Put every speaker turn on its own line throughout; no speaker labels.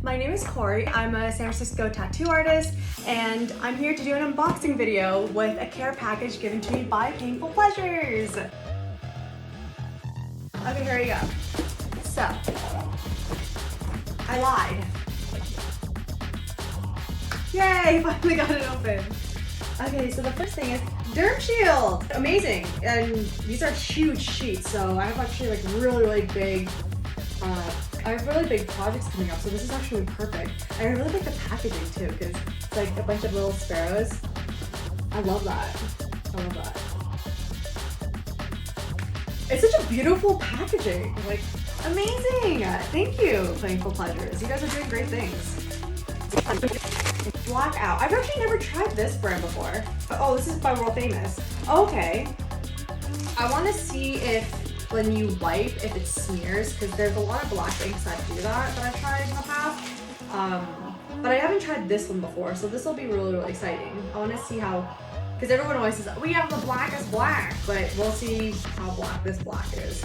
My name is Cori. I'm a San Francisco tattoo artist, and I'm here to do an unboxing video with a care package given to me by Painful Pleasures. Okay, here we go. So, I lied. Yay, finally got it open. Okay, so the first thing is Derm Shield. Amazing, and these are huge sheets, so I have actually like really big I have really big projects coming up, so this is actually perfect. I really like the packaging too, because it's like a bunch of little sparrows. I love that. I love that. It's such a beautiful packaging. Like, amazing! Thank you, Painful Pleasures. You guys are doing great things. Blackout. I've actually never tried this brand before. Oh, this is by World Famous. Okay. I want to see if when you wipe, if it smears, because there's a lot of black inks that do that I've tried in the past. But I haven't tried this one before, so this will be really exciting. I want to see how, because everyone always says, we have the blackest black, but we'll see how black this black is.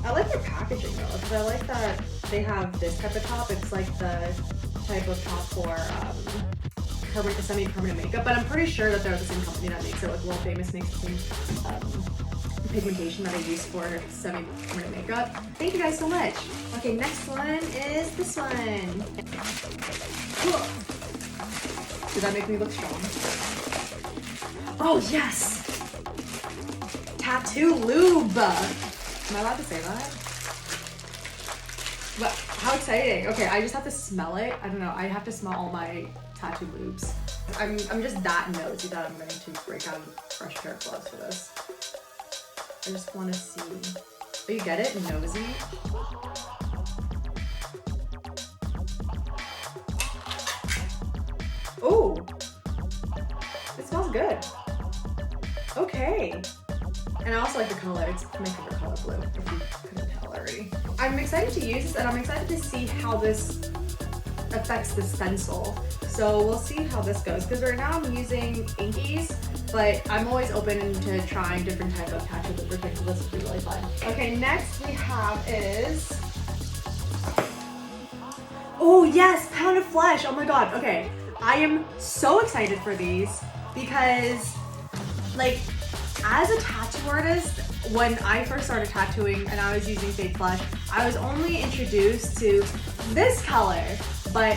I like their packaging though, because I like that they have this type of top. It's like the type of top for semi-permanent makeup, but I'm pretty sure that they're the same company that makes it. Like World Famous makes the same pigmentation that I use for semi-permanent makeup. Thank you guys so much. Okay, next one is this one. Does that make me look strong? Oh yes! Tattoo lube! Am I allowed to say that? But how exciting. Okay, I just have to smell it. I don't know, I have to smell all my tattoo lubes. I'm just that nosy that I'm going to break out a fresh pair of gloves for this. I just want to see. Oh, you get it? Nosy? Oh! It smells good. Okay. And I also like the color. It's my favorite color, blue, if you couldn't tell already. I'm excited to use this, and I'm excited to see how this affects the stencil. So we'll see how this goes, because right now I'm using inkies, but I'm always open to trying different types of tattoo lubricants, so this will be really fun. Okay, next we have is, oh yes, Pound of Flesh. Oh my god. Okay, I am so excited for these because, like, as a tattoo artist, when I first started tattooing and I was using fake flesh, I was only introduced to this color, but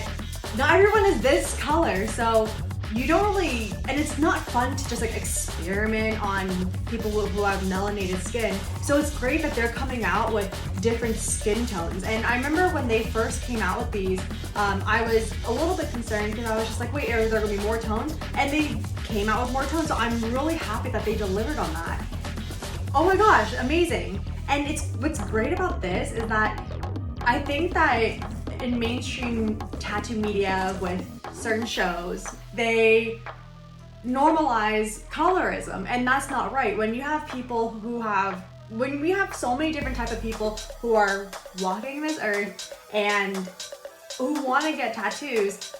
not everyone is this color, so you don't really, and it's not fun to just like experiment on people who have melanated skin. So it's great that they're coming out with different skin tones. And I remember when they first came out with these, I was a little bit concerned because I was just like, wait, are there gonna be more tones? And they came out with more tones, so I'm really happy that they delivered on that. Oh my gosh, amazing. And what's great about this is that I think that in mainstream tattoo media with certain shows, they normalize colorism, and that's not right. When you have people when we have so many different types of people who are walking this earth and who want to get tattoos,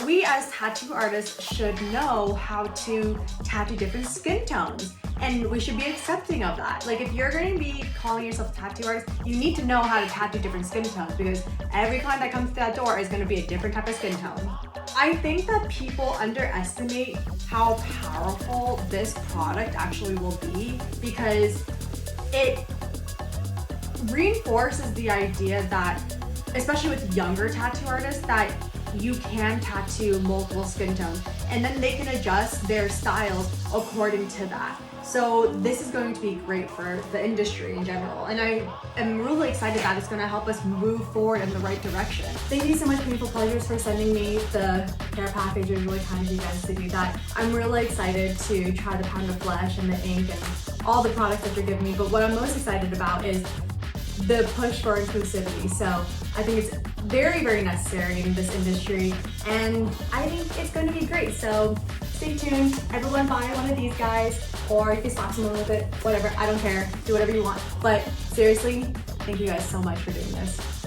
we as tattoo artists should know how to tattoo different skin tones, and we should be accepting of that. Like, if you're going to be calling yourself a tattoo artist, you need to know how to tattoo different skin tones, because every client that comes to that door is going to be a different type of skin tone. I think that people underestimate how powerful this product actually will be, because it reinforces the idea that, especially with younger tattoo artists, that you can tattoo multiple skin tones and then they can adjust their styles according to that. So this is going to be great for the industry in general, and I am really excited that it's going to help us move forward in the right direction. Thank you so much, Painful Pleasures, for sending me the care package. It was really kind of you guys to do that. I'm really excited to try the Pound of Flesh and the ink and all the products that you're giving me, but what I'm most excited about is the push for inclusivity. So I think it's very necessary in this industry, and I think it's going to be great. So stay tuned. Everyone buy one of these guys, or you can stock someone with it, whatever. I don't care. Do whatever you want. But seriously, thank you guys so much for doing this.